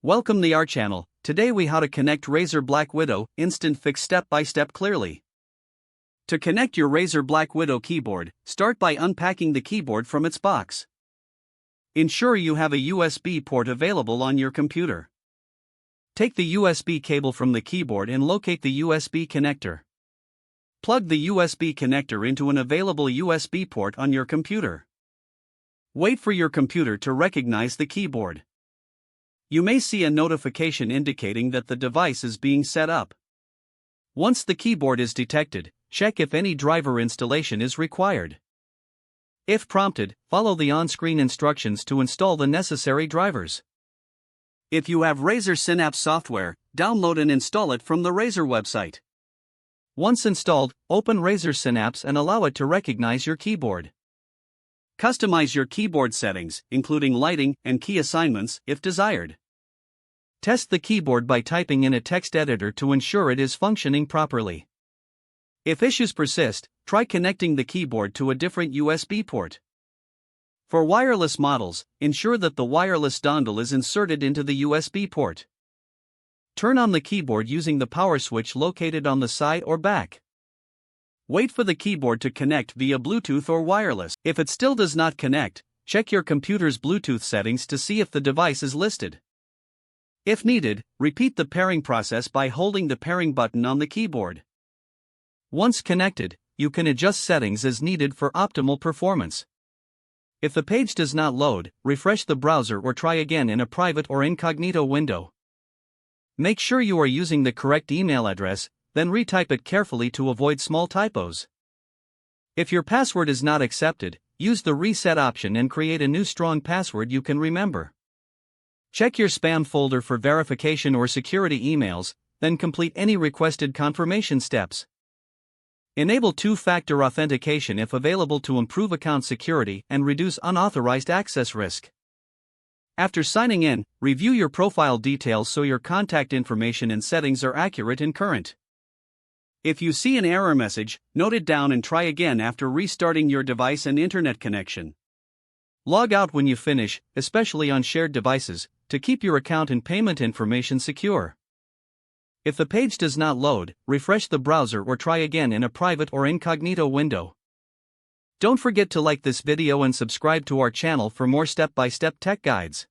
Welcome to our channel. Today we how to connect Razer BlackWidow Instant Fix step by step clearly. To connect your Razer BlackWidow keyboard, start by unpacking the keyboard from its box. Ensure you have a USB port available on your computer. Take the USB cable from the keyboard and locate the USB connector. Plug the USB connector into an available USB port on your computer. Wait for your computer to recognize the keyboard. You may see a notification indicating that the device is being set up. Once the keyboard is detected, check if any driver installation is required. If prompted, follow the on-screen instructions to install the necessary drivers. If you have Razer Synapse software, download and install it from the Razer website. Once installed, open Razer Synapse and allow it to recognize your keyboard. Customize your keyboard settings, including lighting and key assignments, if desired. Test the keyboard by typing in a text editor to ensure it is functioning properly. If issues persist, try connecting the keyboard to a different USB port. For wireless models, ensure that the wireless dongle is inserted into the USB port. Turn on the keyboard using the power switch located on the side or back. Wait for the keyboard to connect via Bluetooth or wireless. If it still does not connect, check your computer's Bluetooth settings to see if the device is listed. If needed, repeat the pairing process by holding the pairing button on the keyboard. Once connected, you can adjust settings as needed for optimal performance. If the page does not load, refresh the browser or try again in a private or incognito window. Make sure you are using the correct email address, then retype it carefully to avoid small typos. If your password is not accepted, use the reset option and create a new strong password you can remember. Check your spam folder for verification or security emails, then complete any requested confirmation steps. Enable two-factor authentication if available to improve account security and reduce unauthorized access risk. After signing in, review your profile details so your contact information and settings are accurate and current. If you see an error message, note it down and try again after restarting your device and internet connection. Log out when you finish, especially on shared devices, to keep your account and payment information secure. If the page does not load, refresh the browser or try again in a private or incognito window. Don't forget to like this video and subscribe to our channel for more step-by-step tech guides.